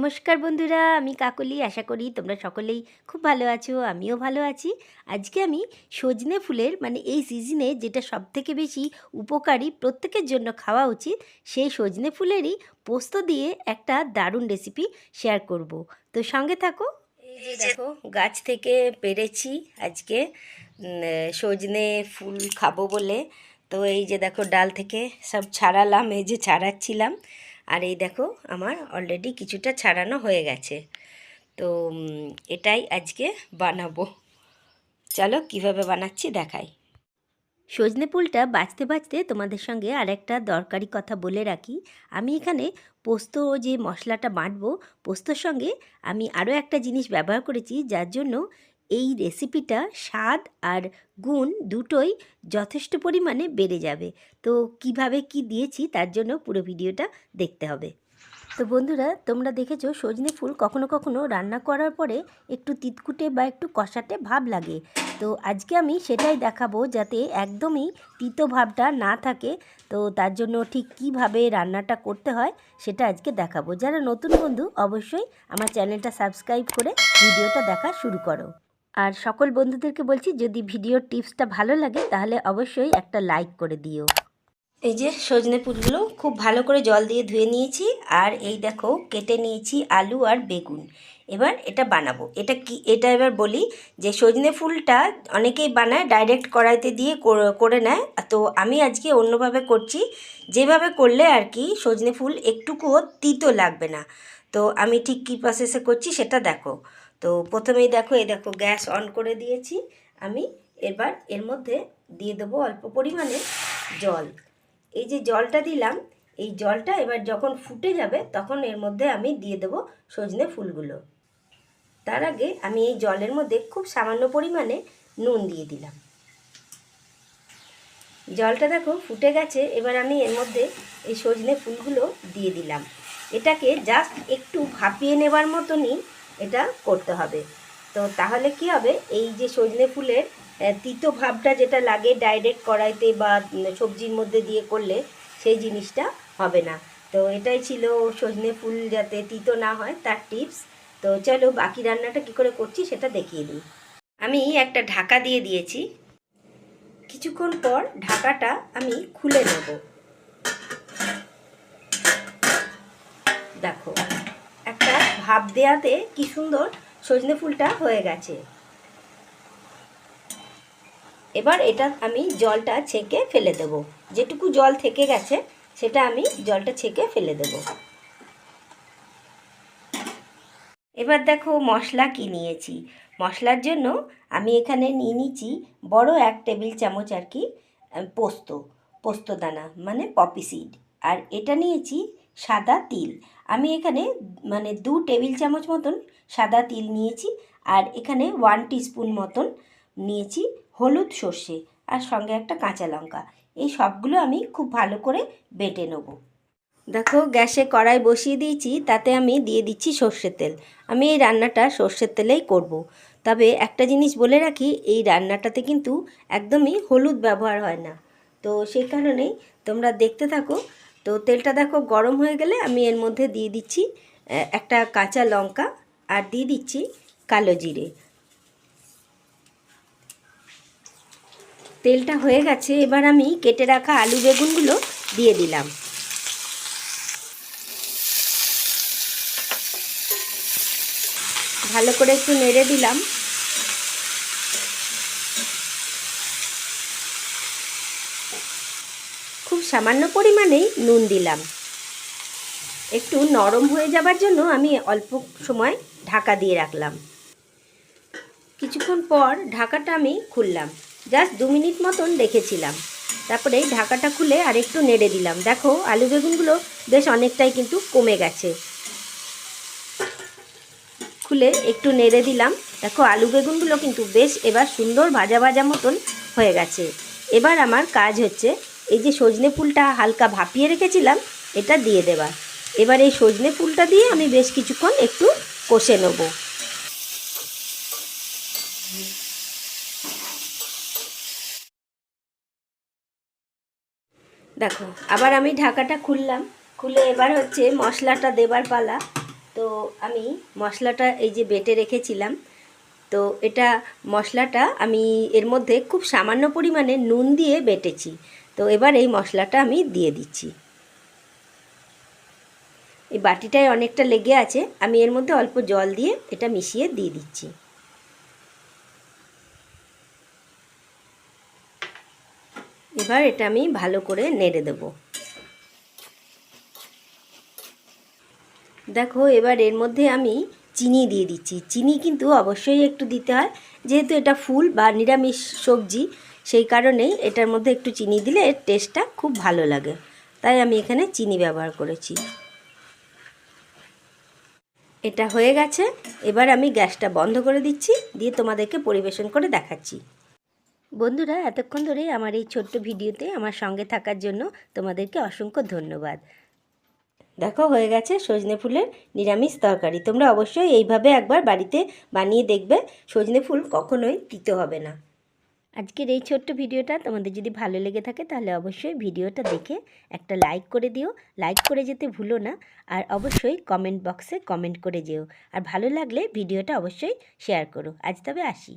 নমস্কার বন্ধুরা, আমি কাকলি। আশা করি তোমরা সকলেই খুব ভালো আছো, আমিও ভালো আছি। আজকে আমি সজনে ফুলের এই সিজনে যেটা সবথেকে বেশি উপকারী, প্রত্যেকের জন্য খাওয়া উচিত, সেই সজনে ফুলেরই পোস্ত দিয়ে একটা দারুণ রেসিপি শেয়ার করব। তো সঙ্গে থাকো। এই যে দেখো, গাছ থেকে পেরেছি আজকে সজনে ফুল খাবো বলে। তো এই যে দেখো, ডাল থেকে সব ছাড়ালাম, এই যে ছাড়াচ্ছিলাম। আর এই দেখো, আমার অলরেডি কিছুটা ছাড়ানো হয়ে গেছে। তো এটাই আজকে বানাবো। চলো কিভাবে বানাচ্ছি দেখাই। সজনে ফুলটা বাছতে বাছতে তোমাদের সঙ্গে আর একটা দরকারি কথা বলে রাখি। আমি এখানে পোস্ত যে মশলাটা বাটবো, পোস্তর সঙ্গে আমি আরও একটা জিনিস ব্যবহার করেছি, যার জন্য এই রেসিপিটা স্বাদ আর গুণ দুটোই যথেষ্ট পরিমাণে বেড়ে যাবে। তো কিভাবে কি দিয়েছি তার জন্য পুরো ভিডিওটা দেখতে হবে। তো বন্ধুরা, তোমরা দেখেছো সজনে ফুল কখনো কখনো রান্না করার পরে একটু তিতকুটে বা একটু কষাটে ভাব লাগে। তো আজকে আমি সেটাই দেখাবো, যাতে একদমই তিতো ভাবটা না থাকে। তো তার জন্য ঠিক কীভাবে রান্নাটা করতে হয় সেটা আজকে দেখাবো। যারা নতুন বন্ধু, অবশ্যই আমার চ্যানেলটা সাবস্ক্রাইব করে ভিডিওটা দেখা শুরু করো। আর সকল বন্ধুদেরকে বলছি, যদি ভিডিওর টিপসটা ভালো লাগে তাহলে অবশ্যই একটা লাইক করে দিও। এই যে সজনে ফুলগুলো খুব ভালো করে জল দিয়ে ধুয়ে নিয়েছি। আর এই দেখো, কেটে নিয়েছি আলু আর বেগুন। এবার এটা বানাবো। এটা এবার বলি যে সজনে ফুলটা অনেকেই বানায় ডাইরেক্ট কড়াইতে দিয়ে করে নেয়। তো আমি আজকে অন্যভাবে করছি, যেভাবে করলে আর কি সজনে ফুল একটুকুও তিতো লাগবে না। তো আমি ঠিক কী প্রসেসে করছি সেটা দেখো। তো প্রথমেই দেখো, এই দেখো গ্যাস অন করে দিয়েছি আমি। এবার এর মধ্যে দিয়ে দেবো অল্প পরিমাণে জল। এই যে জলটা দিলাম, এই জলটা এবার যখন ফুটে যাবে তখন এর মধ্যে আমি দিয়ে দেবো সজনে ফুলগুলো। তার আগে আমি এই জলের মধ্যে খুব সামান্য পরিমাণে নুন দিয়ে দিলাম। জলটা দেখো ফুটে গেছে। এবার আমি এর মধ্যে এই সজনে ফুলগুলো দিয়ে দিলাম। এটাকে জাস্ট একটু ভাপিয়ে নেবার মতনই এটা করতে হবে। তো তাহলে কি হবে, এই যে সজনে ফুলের তিতো ভাবটা যেটা লাগে ডাইরেক্ট কড়াইতে বা সবজির মধ্যে দিয়ে করলে, সেই জিনিসটা হবে না। তো এটাই ছিল সজনে ফুল যাতে তিতো না হয় তার টিপস। তো চলো বাকি রান্নাটা কি করে করছি সেটা দেখিয়ে দিই। আমি একটা ঢাকা দিয়ে দিয়েছি। কিছুক্ষণ পর ঢাকাটা আমি খুলে নেব। দেখো, একটা ভাপ দেওয়াতে কি সুন্দর সজনে ফুলটা হয়ে গেছে। এবার এটা আমি জলটা ছেঁকে ফেলে দেব। যেটুকু জল থেকে গেছে সেটা আমি জলটা ছেঁকে ফেলে দেব। এবার দেখো মশলা কি নিয়েছি। মশলার জন্য আমি এখানে নিয়ে নিচ্ছি বড় 1 টেবিল চামচ আর কি পোস্তদানা, পপি সিড। আর এটা নিয়েছি সাদা তিল। আমি এখানে 2 টেবিল চামচ মতন সাদা তিল নিয়েছি। আর এখানে 1 টিস্পুন মতন নিয়েছি হলুদ সর্ষে, আর সঙ্গে একটা কাঁচা লঙ্কা। এই সবগুলো আমি খুব ভালো করে বেটে নেব। দেখো, গ্যাসে কড়াই বসিয়ে দিয়েছি, তাতে আমি দিয়ে দিচ্ছি সর্ষের তেল। আমি এই রান্নাটা সর্ষের তেলেই করব। তবে একটা জিনিস বলে রাখি, এই রান্নাটাতে কিন্তু একদমই হলুদ ব্যবহার হয় না। তো সেই কারণেই তোমরা দেখতে থাকো। তো তেলটা দেখো গরম হয়ে গেলে আমি এর মধ্যে দিয়ে দিচ্ছি একটা কাঁচা লঙ্কা, আর দিয়ে দিচ্ছি কালো জিরে। তেলটা হয়ে গেছে। এবার আমি কেটে রাখা আলু বেগুনগুলো দিয়ে দিলাম। ভালো করে একটু নেড়ে দিলাম। খুব সামান্য পরিমাণেই নুন দিলাম। একটু নরম হয়ে যাবার জন্য আমি অল্প সময় ঢাকা দিয়ে রাখলাম। কিছুক্ষণ পর ঢাকাটা আমি খুললাম। জাস্ট 2 মিনিট মতন রেখেছিলাম। তারপরে ঢাকাটা খুলে আর একটু নেড়ে দিলাম। দেখো, আলু বেগুনগুলো বেশ অনেকটাই কিন্তু কমে গেছে। খুলে একটু নেড়ে দিলাম। দেখো, আলু বেগুনগুলো কিন্তু বেশ এবার সুন্দর ভাজা ভাজা মতন হয়ে গেছে। এবার আমার কাজ হচ্ছে এই যে সজনে ফুলটা হালকা ভাপিয়ে রেখেছিলাম, এটা দিয়ে দেওয়া। এবার এই সজনে ফুলটা দিয়ে আমি বেশ কিছুক্ষণ একটু কষে নেব। দেখো, আবার আমি ঢাকাটা খুললাম। খুলে এবার হচ্ছে মশলাটা দেবার পালা। তো আমি মশলাটা এই যে বেটে রেখেছিলাম, তো এটা মশলাটা আমি এর মধ্যে খুব সামান্য পরিমাণে নুন দিয়ে বেটেছি। তো এবার এই মশলাটা আমি দিয়ে দিচ্ছি। এই বাটিটায় অনেকটা লেগে আছে, আমি এর মধ্যে অল্প জল দিয়ে এটা মিশিয়ে দিয়ে দিচ্ছি। এবার এটা আমি ভালো করে নেড়ে দেব। দেখো এবার এর মধ্যে আমি চিনি দিয়ে দিচ্ছি। চিনি কিন্তু অবশ্যই একটু দিতে হয়, যেহেতু এটা ফুল বা নিরামিষ সবজি, সেই কারণেই এটার মধ্যে একটু চিনি দিলে এর টেস্টটা খুব ভালো লাগে, তাই আমি এখানে চিনি ব্যবহার করেছি। এটা হয়ে গেছে, এবার আমি গ্যাসটা বন্ধ করে দিচ্ছি, দিয়ে তোমাদেরকে পরিবেশন করে দেখাচ্ছি। বন্ধুরা, এতক্ষণ ধরে আমার এই ছোট্ট ভিডিওতে আমার সঙ্গে থাকার জন্য তোমাদেরকে অসংখ্য ধন্যবাদ। দেখো হয়ে গেছে সজনে ফুলের নিরামিষ তরকারি। তোমরা অবশ্যই এইভাবে একবার বাড়িতে বানিয়ে দেখবে, সজনে ফুল কখনোই তিতো হবে না। আজকের এই ছোট্ট ভিডিওটা তোমাদের যদি ভালো লেগে থাকে তাহলে অবশ্যই ভিডিওটা দেখে একটা লাইক করে দিও। লাইক করে যেতে ভুলো না, আর অবশ্যই কমেন্ট বক্সে কমেন্ট করে যেও। আর ভালো লাগলে ভিডিওটা অবশ্যই শেয়ার করো। আজ তবে আসি।